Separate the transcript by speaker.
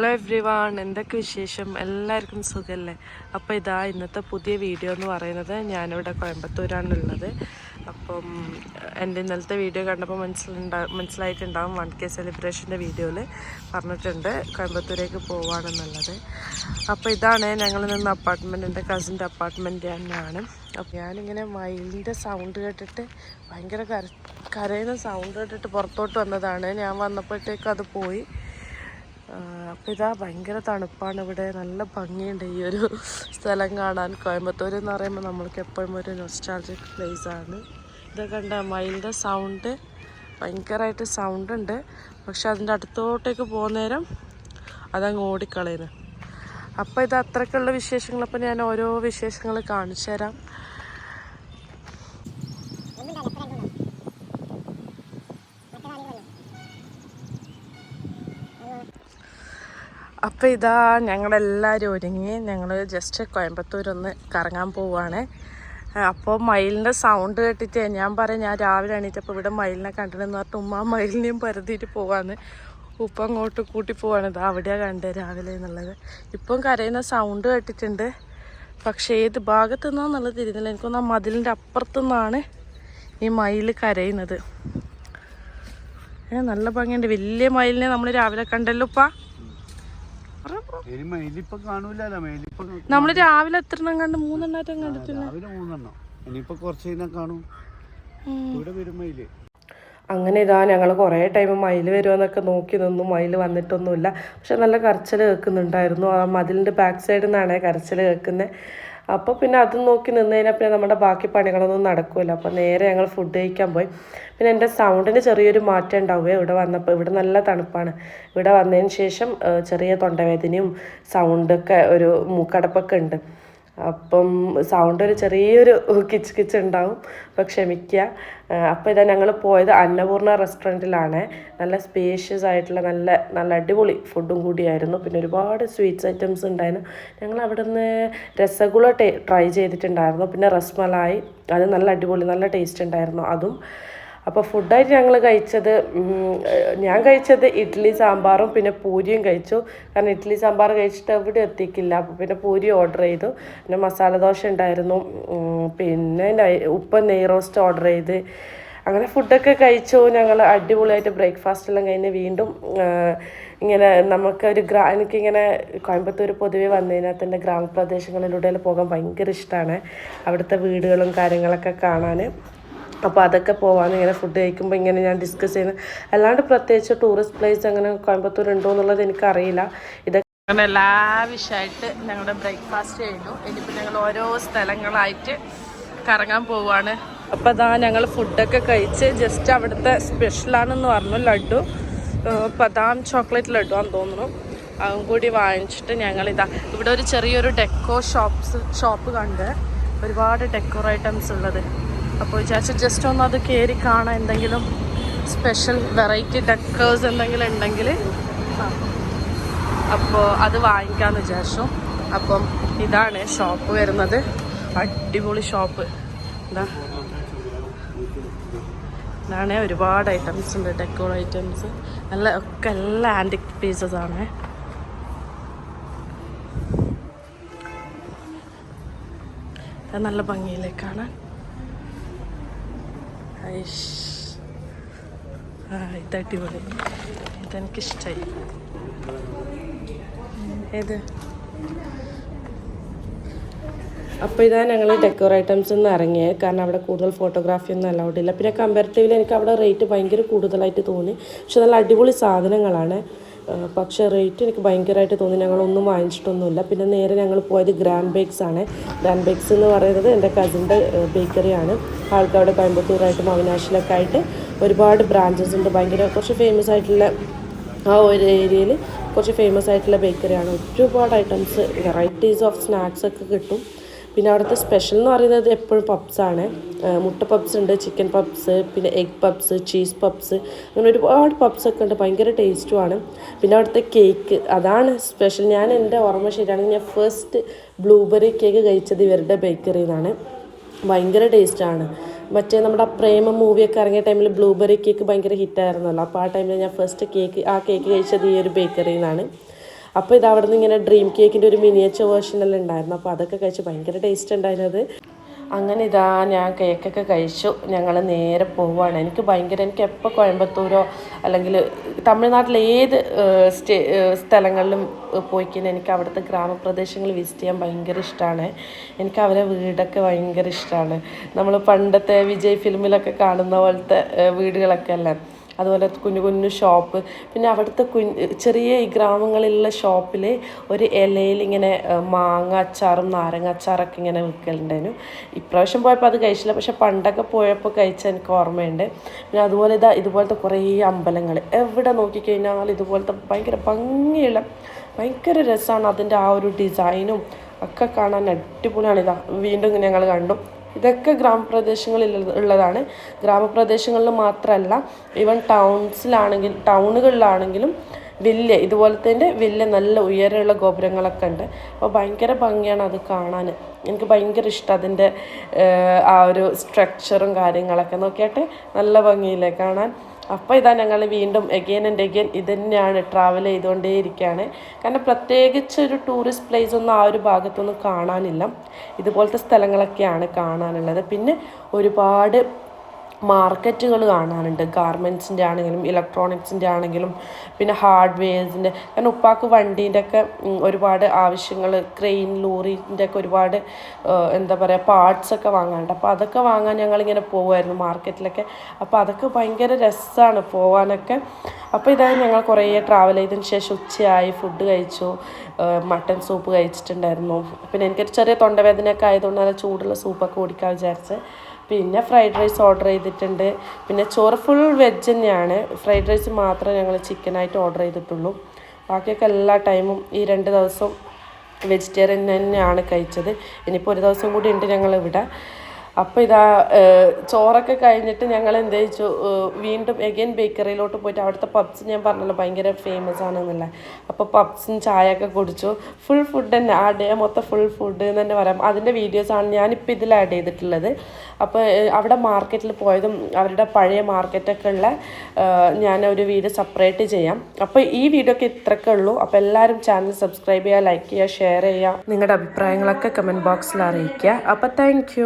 Speaker 1: Hello everyone, എന്തൊക്കെ വിശേഷം? എല്ലാവർക്കും സുഖമല്ലേ? അപ്പോൾ ഇതാ ഇന്നത്തെ പുതിയ വീഡിയോ എന്ന് പറയുന്നത്, ഞാനിവിടെ കോയമ്പത്തൂരാണുള്ളത്. അപ്പം എൻ്റെ ഇന്നലത്തെ വീഡിയോ കണ്ടപ്പോൾ മനസ്സിലായിട്ടുണ്ടാവും 1K സെലിബ്രേഷൻ്റെ വീഡിയോയിൽ പറഞ്ഞിട്ടുണ്ട് കോയമ്പത്തൂരേക്ക് പോവാണെന്നുള്ളത്. അപ്പോൾ ഇതാണ് ഞങ്ങൾ നിന്ന അപ്പാർട്ട്മെൻറ്റ്, എൻ്റെ കസിൻ്റെ അപ്പാർട്ട്മെൻറ്റ് തന്നെയാണ്. അപ്പോൾ ഞാനിങ്ങനെ മയിലിൻ്റെ സൗണ്ട് കേട്ടിട്ട് ഭയങ്കര കരയുന്ന സൗണ്ട് കേട്ടിട്ട് പുറത്തോട്ട് വന്നതാണ്. ഞാൻ വന്നപ്പോഴത്തേക്ക് അത് പോയി. അപ്പോൾ ഇതാ ഭയങ്കര തണുപ്പാണ് ഇവിടെ, നല്ല ഭംഗിയുണ്ട് ഈ ഒരു സ്ഥലം കാണാൻ. കോയമ്പത്തൂർ എന്ന് പറയുമ്പോൾ നമ്മൾക്ക് എപ്പോഴും ഒരു നൊസ്റ്റാൾജിക് പ്ലേസ് ആണ്. ഇതൊക്കെ കണ്ട മയിലിൻ്റെ സൗണ്ട് ഭയങ്കരമായിട്ട് സൗണ്ട് ഉണ്ട്. പക്ഷെ അതിൻ്റെ അടുത്തോട്ടേക്ക് പോകുന്നേരം അതങ്ങ് ഓടിക്കളയുന്നു. അപ്പോൾ ഇത് അത്രയ്ക്കുള്ള വിശേഷങ്ങൾ. അപ്പോൾ ഞാൻ ഓരോ വിശേഷങ്ങൾ കാണിച്ചു തരാം. അപ്പോൾ ഇതാ ഞങ്ങളെല്ലാവരും ഒരുങ്ങി ഞങ്ങൾ ജസ്റ്റ് കോയമ്പത്തൂരൊന്ന് കറങ്ങാൻ പോവുകയാണ്. അപ്പോൾ മയിലിൻ്റെ സൗണ്ട് കേട്ടിട്ട് ഞാൻ രാവിലെ എണീറ്റപ്പോൾ ഇവിടെ മയിലിനെ കണ്ടിട്ടെന്ന് പറഞ്ഞിട്ട് ഉമ്മ മയിലിനെയും പരതിയിട്ട് പോവാന്ന്. ഉപ്പ അങ്ങോട്ട് കൂട്ടി പോവാണ്. ഇതാ അവിടെയാണ് കണ്ടത് രാവിലെ എന്നുള്ളത്. ഇപ്പം കരയുന്ന സൗണ്ട് കേട്ടിട്ടുണ്ട്, പക്ഷേ ഏത് ഭാഗത്തു നിന്നാന്നുള്ളത് തിരിയുന്നില്ല. എനിക്കൊന്ന് ആ മതിലിൻ്റെ അപ്പുറത്തുനിന്നാണ് ഈ മയിൽ കരയുന്നത്. നല്ല ഭംഗിയുണ്ട്. വലിയ മയിലിനെ നമ്മൾ രാവിലെ കണ്ടല്ലോ ഉപ്പ. നമ്മള് രാവിലെ എത്ര കണ്ട്? 3 എണ്ണാറ്റം കണ്ടിട്ടില്ല. അങ്ങനെ ഇതാ ഞങ്ങൾ കുറേ ടൈം മയിൽ വരുമെന്നൊക്കെ നോക്കി നിന്നു. മയിൽ വന്നിട്ടൊന്നുമില്ല. പക്ഷെ നല്ല കരച്ചിൽ കേൾക്കുന്നുണ്ടായിരുന്നു. ആ മതിലിൻ്റെ ബാക്ക് സൈഡിൽ നിന്നാണ് കരച്ചിൽ കേൾക്കുന്നത്. അപ്പോൾ പിന്നെ അതും നോക്കി നിന്ന് കഴിഞ്ഞാൽ പിന്നെ നമ്മുടെ ബാക്കി പണികളൊന്നും നടക്കില്ല. അപ്പോൾ നേരെ ഞങ്ങൾ ഫുഡ് കഴിക്കാൻ പോയി. പിന്നെ എൻ്റെ സൗണ്ടിന് ചെറിയൊരു മാറ്റം ഉണ്ടാവുകയെ ഇവിടെ വന്നപ്പോൾ. ഇവിടെ നല്ല തണുപ്പാണ്. ഇവിടെ വന്നതിന് ശേഷം ചെറിയ തൊണ്ടവേദനയും സൗണ്ടൊക്കെ ഒരു മൂക്കടപ്പൊക്കെ ഉണ്ട്. അപ്പം സൗണ്ട് ഒരു ചെറിയൊരു കിച്ച് ഉണ്ടാവും, അപ്പോൾ ക്ഷമിക്കുക. അപ്പോൾ ഇതാ ഞങ്ങൾ പോയത് അന്നപൂർണ റെസ്റ്റോറൻറ്റിലാണ്. നല്ല സ്പേഷ്യസ് ആയിട്ടുള്ള നല്ല അടിപൊളി ഫുഡും കൂടിയായിരുന്നു. പിന്നെ ഒരുപാട് സ്വീറ്റ്സ് ഐറ്റംസ് ഉണ്ടായിരുന്നു. ഞങ്ങൾ അവിടെ നിന്ന് രസഗുള ട്രൈ ചെയ്തിട്ടുണ്ടായിരുന്നു. പിന്നെ റസ്മലായി, അത് നല്ല അടിപൊളി നല്ല ടേസ്റ്റ് ഉണ്ടായിരുന്നു അതും. അപ്പോൾ ഫുഡായിട്ട് ഞാൻ കഴിച്ചത് ഇഡ്ഡലി സാമ്പാറും പിന്നെ പൂരിയും കഴിച്ചു. കാരണം ഇഡ്ഡലി സാമ്പാർ കഴിച്ചിട്ട് എവിടെ എത്തിക്കില്ല. അപ്പോൾ പിന്നെ പൂരി ഓർഡർ ചെയ്തു. പിന്നെ മസാല ദോശ ഉണ്ടായിരുന്നു. പിന്നെ ഉപ്പ് നെയ് റോസ്റ്റ് ഓർഡർ ചെയ്ത് അങ്ങനെ ഫുഡൊക്കെ കഴിച്ചു. ഞങ്ങൾ അടിപൊളിയായിട്ട് ബ്രേക്ക്ഫാസ്റ്റ് എല്ലാം കഴിഞ്ഞ് വീണ്ടും ഇങ്ങനെ നമുക്കൊരു എനിക്കിങ്ങനെ കോയമ്പത്തൂർ പൊതുവെ വന്നതിനകത്ത് ഗ്രാമപ്രദേശങ്ങളിലൂടെ പോകാൻ ഭയങ്കര ഇഷ്ടമാണ്. അവിടുത്തെ വീടുകളും കാര്യങ്ങളൊക്കെ കാണാൻ. അപ്പോൾ അതൊക്കെ പോകാൻ ഇങ്ങനെ ഫുഡ് കഴിക്കുമ്പോൾ ഇങ്ങനെ ഞാൻ ഡിസ്കസ് ചെയ്യുന്നത്. അല്ലാണ്ട് പ്രത്യേകിച്ച് ടൂറിസ്റ്റ് പ്ലേസ് അങ്ങനെ കോയമ്പത്തൂർ ഉണ്ടോ എന്നുള്ളത് എനിക്കറിയില്ല. ഇതൊക്കെ അങ്ങനെ ലാവിഷായിട്ട് ഞങ്ങളുടെ ബ്രേക്ക്ഫാസ്റ്റ് കഴിഞ്ഞു. ഇനിയിപ്പോൾ ഞങ്ങൾ ഓരോ സ്ഥലങ്ങളായിട്ട് കറങ്ങാൻ പോവുകയാണ്. അപ്പോൾ അതാ ഞങ്ങൾ ഫുഡൊക്കെ കഴിച്ച് ജസ്റ്റ് അവിടുത്തെ സ്പെഷ്യലാണെന്ന് പറഞ്ഞു ലഡു, ബദാം ചോക്ലേറ്റ് ലഡു ആണെന്ന് തോന്നുന്നു. അതും കൂടി വാങ്ങിച്ചിട്ട് ഞങ്ങളിതാ ഇവിടെ ഒരു ചെറിയൊരു ഡെക്കോ ഷോപ്പ് കണ്ട്, ഒരുപാട് ഡെക്കോർ ഐറ്റംസ് ഉള്ളത്. അപ്പോൾ വിചാരിച്ചു ജസ്റ്റ് ഒന്ന് അത് കയറി കാണാൻ, എന്തെങ്കിലും സ്പെഷ്യൽ വെറൈറ്റി ഡെക്കേഴ്സ് എന്തെങ്കിലും ഉണ്ടെങ്കിൽ അപ്പോൾ അത് വാങ്ങിക്കാമെന്ന് വിചാരിച്ചു. അപ്പം ഇതാണ് ഷോപ്പ് വരുന്നത്. അടിപൊളി ഷോപ്പ്. ഇതാണ് ഒരുപാട് ഐറ്റംസ് ഉണ്ട്, ഡെക്കോർ ഐറ്റംസ് എല്ലാ ആൻറ്റിക് പീസസ് ആണ്. നല്ല ഭംഗിയില്ലേ കാണാൻ. ഇതടിപൊളി, ഇതെനിക്കിഷ്ടമായി. ഏത്? അപ്പോൾ ഇതാ ഞങ്ങൾ ഡെക്കോർ ഐറ്റംസ് നിന്ന് ഇറങ്ങിയത്. കാരണം അവിടെ കൂടുതൽ ഫോട്ടോഗ്രാഫി ഒന്നും അലൗഡ് ഇല്ല. പിന്നെ കമ്പാരിറ്റീവ്ലി എനിക്ക് അവിടെ റേറ്റ് ഭയങ്കര കൂടുതലായിട്ട് തോന്നി. പക്ഷെ നല്ല അടിപൊളി സാധനങ്ങളാണ്. പക്ഷേ റേറ്റ് എനിക്ക് ഭയങ്കരമായിട്ട് തോന്നി. ഞങ്ങളൊന്നും വാങ്ങിച്ചിട്ടൊന്നുമില്ല. പിന്നെ നേരെ ഞങ്ങൾ പോയത് ഗ്രാൻഡ് ബേക്സ് ആണ്. ഗ്രാൻഡ് ബേക്സ് എന്ന് പറയുന്നത് എൻ്റെ കസിൻ്റെ ബേക്കറിയാണ്. ആൾക്കവിടെ കോയമ്പത്തൂരായിട്ടും അവിനാശിലൊക്കെ ആയിട്ട് ഒരുപാട് ബ്രാഞ്ചസ് ഉണ്ട്. കുറച്ച് ഫേമസ് ആയിട്ടുള്ള ആ ഒരു ഏരിയയിൽ കുറച്ച് ഫേമസ് ആയിട്ടുള്ള ബേക്കറിയാണ്. ഒരുപാട് ഐറ്റംസ് വെറൈറ്റീസ് ഓഫ് സ്നാക്സ് ഒക്കെ കിട്ടും. പിന്നെ അവിടുത്തെ സ്പെഷ്യൽ എന്ന് പറയുന്നത് എപ്പോഴും പപ്സാണ്. മുട്ട പപ്സ് ഉണ്ട്, ചിക്കൻ പപ്സ്, പിന്നെ എഗ് പപ്സ്, ചീസ് പപ്സ്, അങ്ങനെ ഒരുപാട് പപ്സൊക്കെ ഉണ്ട്. ഭയങ്കര ടേസ്റ്റുമാണ്. പിന്നെ അവിടുത്തെ കേക്ക്, അതാണ് സ്പെഷ്യൽ. ഞാൻ എൻ്റെ ഓർമ്മ ശരിയാണെങ്കിൽ ഞാൻ ഫസ്റ്റ് ബ്ലൂബെറി കേക്ക് കഴിച്ചത് ഇവരുടെ ബേക്കറിയിൽ നിന്നാണ്. ഭയങ്കര ടേസ്റ്റാണ്. മറ്റേ നമ്മുടെ പ്രേമ മൂവിയൊക്കെ ഇറങ്ങിയ ടൈമിൽ ബ്ലൂബെറി കേക്ക് ഭയങ്കര ഹിറ്റായിരുന്നല്ലോ. അപ്പോൾ ആ ടൈമിൽ ഞാൻ ഫസ്റ്റ് കേക്ക് കഴിച്ചത് ഈ ഒരു ബേക്കറിയിൽ നിന്നാണ്. അപ്പോൾ ഇത് അവിടെ നിന്ന് ഇങ്ങനെ ഡ്രീം കേക്കിൻ്റെ ഒരു മിനിയേച്ചർ വേർഷനെല്ലാം ഉണ്ടായിരുന്നു. അപ്പോൾ അതൊക്കെ കഴിച്ച് ഭയങ്കര ടേസ്റ്റ് ഉണ്ടായിരുന്നത്. അങ്ങനെ ഇതാ ഞാൻ കേക്കൊക്കെ കഴിച്ചു. ഞങ്ങൾ നേരെ പോവുകയാണ്. എനിക്ക് എപ്പോൾ കോയമ്പത്തൂരോ അല്ലെങ്കിൽ തമിഴ്നാട്ടിലെ ഏത് സ്ഥലങ്ങളിലും പോയിക്കഴിഞ്ഞാൽ എനിക്ക് അവിടുത്തെ ഗ്രാമപ്രദേശങ്ങൾ വിസിറ്റ് ചെയ്യാൻ ഭയങ്കര ഇഷ്ടമാണ്. എനിക്ക് അവരെ വീടൊക്കെ ഭയങ്കര ഇഷ്ടമാണ്. നമ്മൾ പണ്ടത്തെ വിജയ് ഫിലിമിലൊക്കെ കാണുന്ന പോലത്തെ വീടുകളൊക്കെ അല്ലേ, അതുപോലെ കുഞ്ഞു കുഞ്ഞു ഷോപ്പ്. പിന്നെ അവിടുത്തെ ചെറിയ ഈ ഗ്രാമങ്ങളിലുള്ള ഷോപ്പിൽ ഒരു ഇലയിൽ ഇങ്ങനെ മാങ്ങ അച്ചാറും നാരങ്ങ അച്ചാറൊക്കെ ഇങ്ങനെ വിൽക്കലുണ്ടായിരുന്നു. ഇപ്രാവശ്യം പോയപ്പോൾ അത് കഴിച്ചില്ല, പക്ഷെ പണ്ടൊക്കെ പോയപ്പോൾ കഴിച്ച എനിക്ക് ഓർമ്മയുണ്ട്. പിന്നെ അതുപോലെ ഇതുപോലത്തെ കുറേ അമ്പലങ്ങൾ എവിടെ നോക്കിക്കഴിഞ്ഞാൽ ഇതുപോലത്തെ ഭയങ്കര ഭംഗിയുള്ള ഭയങ്കര രസമാണ്. അതിൻ്റെ ആ ഒരു ഡിസൈനും ഒക്കെ കാണാൻ അടിപൊളിയാണ്. വീണ്ടും ഞങ്ങൾ കണ്ടു. ഇതൊക്കെ ഗ്രാമപ്രദേശങ്ങളിൽ ഉള്ളതാണ്. ഗ്രാമപ്രദേശങ്ങളിൽ മാത്രമല്ല, ഈവൻ ടൗണുകളിലാണെങ്കിലും ഇതുപോലത്തെ വലിയ നല്ല ഉയരമുള്ള ഗോപുരങ്ങളൊക്കെ ഉണ്ട്. അപ്പോൾ ഭയങ്കര ഭംഗിയാണ് അത് കാണാൻ. എനിക്ക് ഭയങ്കര ഇഷ്ടം അതിൻ്റെ ആ ഒരു സ്ട്രക്ചറും കാര്യങ്ങളൊക്കെ നോക്കിയാട്ടെ, നല്ല ഭംഗിയില്ലേ കാണാൻ. അപ്പോൾ ഞങ്ങൾ വീണ്ടും എഗെയിൻ ആൻഡ് എഗെയിൻ ഇത് തന്നെയാണ് ട്രാവൽ ചെയ്തുകൊണ്ടേയിരിക്കുകയാണ്. കാരണം പ്രത്യേകിച്ച് ഒരു ടൂറിസ്റ്റ് പ്ലേസ് ഒന്നും ആ ഒരു ഭാഗത്തൊന്നും കാണാനില്ല. ഇതുപോലത്തെ സ്ഥലങ്ങളൊക്കെയാണ് കാണാനുള്ളത്. പിന്നെ ഒരുപാട് മാർക്കറ്റുകൾ കാണാനുണ്ട്. ഗാർമെൻറ്റ്സിൻ്റെ ആണെങ്കിലും ഇലക്ട്രോണിക്സിൻ്റെ ആണെങ്കിലും പിന്നെ ഹാർഡ്വെയർസിൻ്റെ. കാരണം ഉപ്പാക്ക് വണ്ടീൻ്റെ ഒക്കെ ഒരുപാട് ആവശ്യങ്ങൾ, ക്രെയിൻ ലോറിൻ്റെ ഒക്കെ ഒരുപാട് എന്താ പറയുക പാർട്സൊക്കെ വാങ്ങാനുണ്ട്. അപ്പോൾ അതൊക്കെ വാങ്ങാൻ ഞങ്ങളിങ്ങനെ പോകുമായിരുന്നു മാർക്കറ്റിലൊക്കെ. അപ്പോൾ അതൊക്കെ ഭയങ്കര രസമാണ് പോകാനൊക്കെ. അപ്പോൾ ഞങ്ങൾ കുറേ ട്രാവൽ ചെയ്തതിന് ശേഷം ഉച്ചയായി, ഫുഡ് കഴിച്ചു. മട്ടൻ സൂപ്പ് കഴിച്ചിട്ടുണ്ടായിരുന്നു. പിന്നെ എനിക്കൊരു ചെറിയ തൊണ്ടവേദനയൊക്കെ ആയതുകൊണ്ട് നല്ല ചൂടുള്ള സൂപ്പൊക്കെ കുടിക്കാൻ വിചാരിച്ച് പിന്നെ ഫ്രൈഡ് റൈസ് ഓർഡർ ചെയ്തിട്ടുണ്ട്. പിന്നെ ചോറ് ഫുൾ വെജ് തന്നെയാണ്. ഫ്രൈഡ് റൈസ് മാത്രമേ ഞങ്ങൾ ചിക്കനായിട്ട് ഓർഡർ ചെയ്തിട്ടുള്ളൂ. ബാക്കിയൊക്കെ എല്ലാ ടൈമും ഈ 2 ദിവസവും വെജിറ്റേറിയൻ തന്നെയാണ് കഴിച്ചത്. ഇനിയിപ്പോൾ ഒരു ദിവസം കൂടി ഉണ്ട് ഞങ്ങളിവിടെ. അപ്പോൾ ചോറൊക്കെ കഴിഞ്ഞിട്ട് ഞങ്ങൾ എന്ത് ചെയ്തു, വീണ്ടും എഗെയിൻ ബേക്കറിയിലോട്ട് പോയിട്ട് അവിടുത്തെ പബ്സ് ഞാൻ പറഞ്ഞല്ലോ ഭയങ്കര ഫേമസ് ആണെന്നല്ലേ. അപ്പോൾ പബ്സും ചായയൊക്കെ കുടിച്ചു. ഫുൾ ഫുഡ് തന്നെ, ആ ഡേ മൊത്തം ഫുൾ ഫുഡ് എന്ന് തന്നെ പറയാം. അതിൻ്റെ വീഡിയോസാണ് ഞാനിപ്പോൾ ഇതിൽ ആഡ് ചെയ്തിട്ടുള്ളത്. അപ്പോൾ അവിടെ മാർക്കറ്റിൽ പോയതും അവരുടെ പഴയ മാർക്കറ്റൊക്കെ ഉള്ള ഞാനൊരു വീഡിയോ സെപ്പറേറ്റ് ചെയ്യാം. അപ്പോൾ ഈ വീഡിയോ ഒക്കെ ഇത്രയൊക്കെ ഉള്ളൂ. അപ്പോൾ എല്ലാവരും ചാനൽ സബ്സ്ക്രൈബ് ചെയ്യുക, ലൈക്ക് ചെയ്യുക, ഷെയർ ചെയ്യുക. നിങ്ങളുടെ അഭിപ്രായങ്ങളൊക്കെ കമൻറ്റ് ബോക്സിൽ അറിയിക്കുക. അപ്പോൾ താങ്ക്